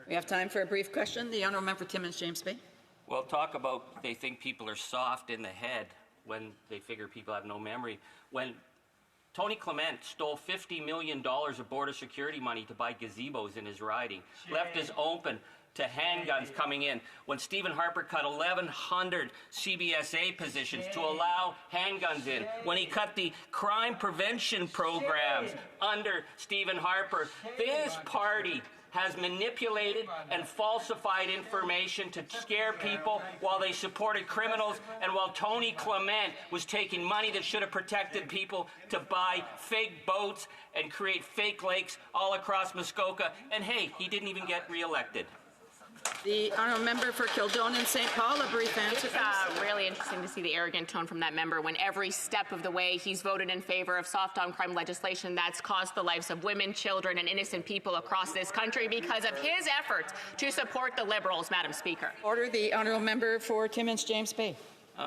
We have time for a brief question. The honourable member for Timmins James Bay. Well, talk about they think people are soft in the head when they figure people have no memory. When Tony Clement stole $50 million of border security money to buy gazebos in his riding, left us open to handguns coming in. When Stephen Harper cut 1,100 CBSA positions to allow handguns in. When he cut the crime prevention programs under Stephen Harper. This party has manipulated and falsified information to scare people while they supported criminals and while Tony Clement was taking money that should have protected people to buy fake boats and create fake lakes all across Muskoka. And hey, he didn't even get re-elected. The honourable member for Kildonan St. Paul, a brief answer. It's really interesting to see the arrogant tone from that member when every step of the way he's voted in favour of soft on crime legislation that's cost the lives of women, children and innocent people across this country because of his efforts to support the Liberals, Madam Speaker. Order. The honourable member for Timmins James Bay.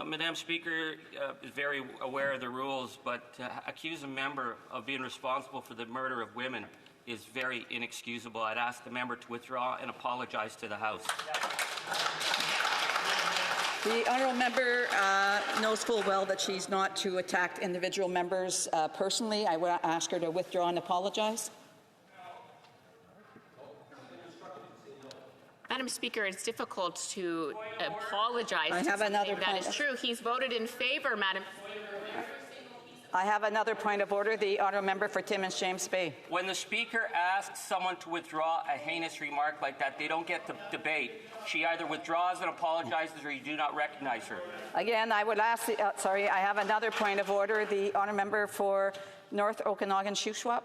Madam Speaker is very aware of the rules, but accuse a member of being responsible for the murder of women is very inexcusable. I'd ask the member to withdraw and apologize to the House. The honourable member knows full well that she's not to attack individual members personally. I would ask her to withdraw and apologize. Madam Speaker, it's difficult to apologize I to have something another that is true. He's voted in favour, Madam. I have another point of order. The honourable member for Timmins James Bay. When the Speaker asks someone to withdraw a heinous remark like that, they don't get to debate. She either withdraws and apologizes or you do not recognize her. Again, I would ask, I have another point of order. The honourable member for North Okanagan-Shuswap.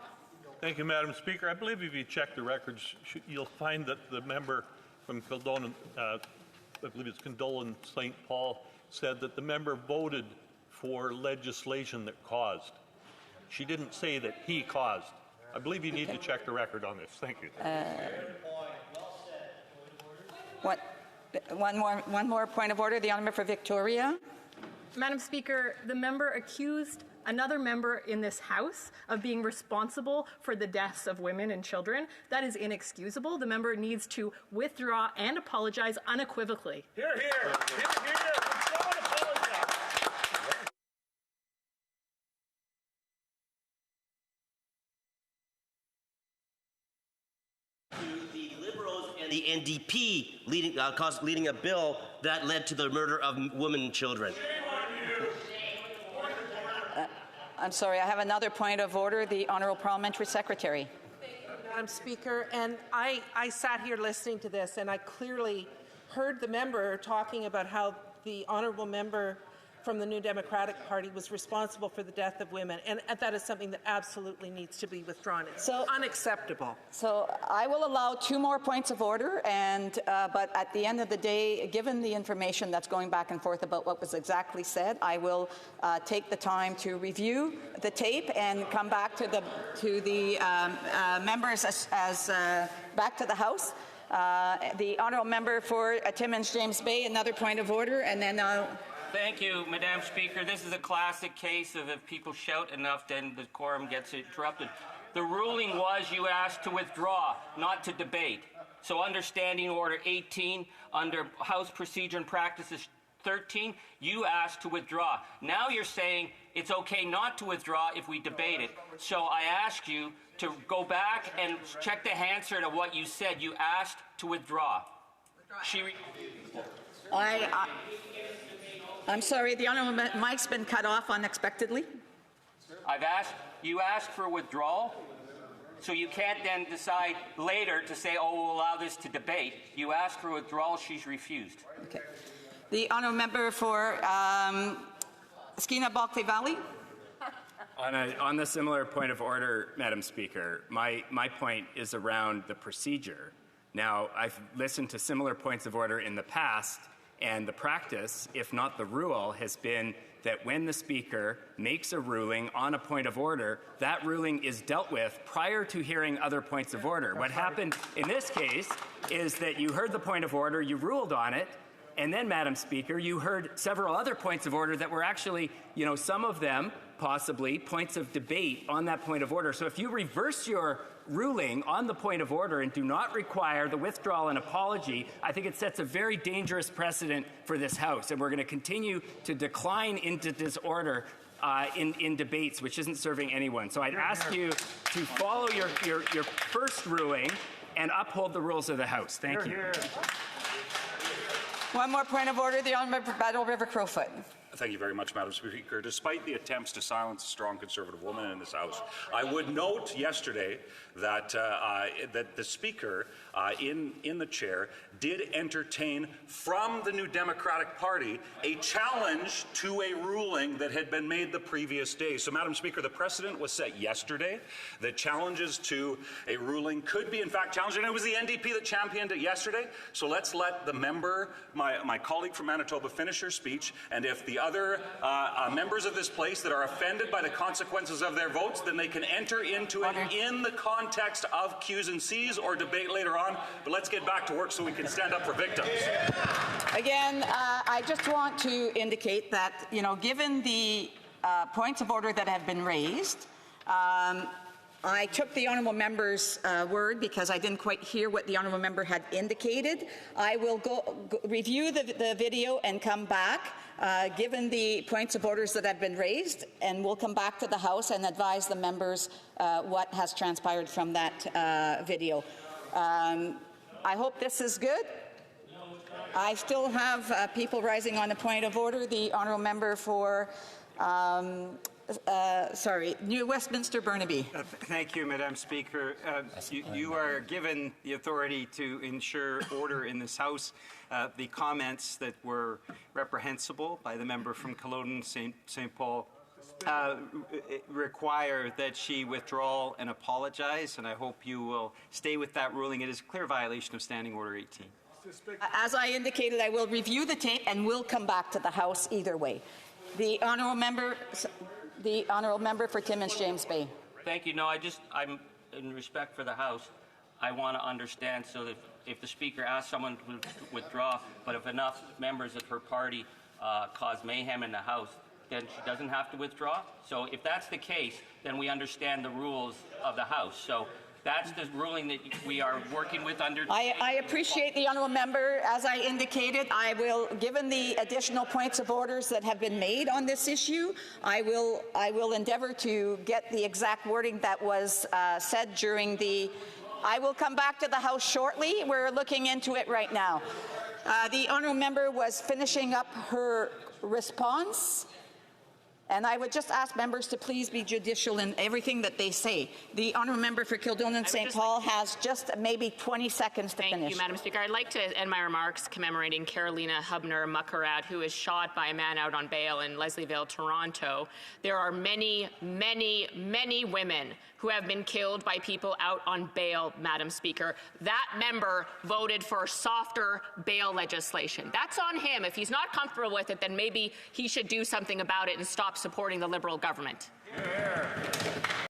Thank you, Madam Speaker. I believe if you check the records, you'll find that the member from Kildonan, I believe it's Kildonan St. Paul, said that the member voted for legislation that caused. She didn't say that he caused. I believe you need to check the record on this. Thank you. One more point of order. The honourable member for Victoria. Madam Speaker, the member accused another member in this House of being responsible for the deaths of women and children. That is inexcusable. The member needs to withdraw and apologize unequivocally. Hear, hear. Hear, hear. Withdraw and apologize. The Liberals and the NDP leading a bill that led to the murder of women and children. I'm sorry, I have another point of order. The Honourable Parliamentary Secretary. Madam Speaker, and I sat here listening to this and I clearly heard the member talking about how the honourable member from the New Democratic Party was responsible for the death of women, and that is something that absolutely needs to be withdrawn. It's unacceptable. So I will allow two more points of order, and but at the end of the day, given the information that's going back and forth about what was exactly said, I will take the time to review the tape and come back to the members as back to the House. The honourable member for Timmins James Bay, another point of order, and then I'll. Thank you, Madam Speaker. This is a classic case of if people shout enough, then the quorum gets interrupted. The ruling was you asked to withdraw, not to debate. So under Standing Order 18, under House Procedure and Practices 13, you asked to withdraw. Now you're saying it's okay not to withdraw if we debate it. So I ask you to go back and check the answer to what you said. You asked to withdraw. I'm sorry, the honourable mic's been cut off unexpectedly. You asked for withdrawal, so you can't then decide later to say, oh, we'll allow this to debate. You asked for withdrawal, she's refused. Okay. The honourable member for Skeena-Balclay Valley. On the similar point of order, Madam Speaker, my point is around the procedure. Now, I've listened to similar points of order in the past, and the practice, if not the rule, has been that when the Speaker makes a ruling on a point of order, that ruling is dealt with prior to hearing other points of order. What happened in this case is that you heard the point of order, you ruled on it, and then, Madam Speaker, you heard several other points of order that were actually, some of them possibly, points of debate on that point of order. So if you reverse your ruling on the point of order and do not require the withdrawal and apology, I think it sets a very dangerous precedent for this House, and we're going to continue to decline into disorder in debates, which isn't serving anyone. So I'd ask you to follow your first ruling and uphold the rules of the House. Thank you. One more point of order, the honourable Battle River Crowfoot. Thank you very much, Madam Speaker. Despite the attempts to silence a strong Conservative woman in this House, I would note yesterday that that the Speaker in the chair did entertain from the New Democratic Party a challenge to a ruling that had been made the previous day. So, Madam Speaker, the precedent was set yesterday that challenges to a ruling could be in fact challenged, and it was the NDP that championed it yesterday. So let's let the member, my colleague from Manitoba, finish her speech, and if the other members of this place that are offended by the consequences of their votes, then they can enter into it in the context of Q's and C's or debate later on. But let's get back to work so we can stand up for victims. Again, I just want to indicate that, given the points of order that have been raised, I took the honourable member's word because I didn't quite hear what the honourable member had indicated. I will go review the video and come back, given the points of orders that have been raised, and we'll come back to the House and advise the members what has transpired from that video. I hope this is good. I still have people rising on a point of order. The honourable member for New Westminster Burnaby. Thank you, Madam Speaker. You are given the authority to ensure order in this House. The comments that were reprehensible by the member from Culloden St. Paul require that she withdraw and apologize, and I hope you will stay with that ruling. It is a clear violation of Standing Order 18. As I indicated, I will review the tape and will come back to the House either way. The honourable member for Timmins James Bay. Thank you. No, I'm in respect for the House, I want to understand so that if the Speaker asks someone to withdraw, but if enough members of her party cause mayhem in the House, then she doesn't have to withdraw. So if that's the case, then we understand the rules of the House. So that's the ruling that we are working with under. I appreciate the honourable member. As I indicated, I will, given the additional points of orders that have been made on this issue, I will endeavour to get the exact wording that was said during the. I will come back to the House shortly. We're looking into it right now. The honourable member was finishing up her response. And I would just ask members to please be judicial in everything that they say. The honourable member for Kildonan St. Paul has just maybe 20 seconds to finish. Thank you, Madam Speaker. I'd like to end my remarks commemorating Carolina Hubner-Muckarat, who was shot by a man out on bail in Leslieville, Toronto. There are many, many, many women who have been killed by people out on bail, Madam Speaker. That member voted for softer bail legislation. That's on him. If he's not comfortable with it, then maybe he should do something about it and stop supporting the Liberal government.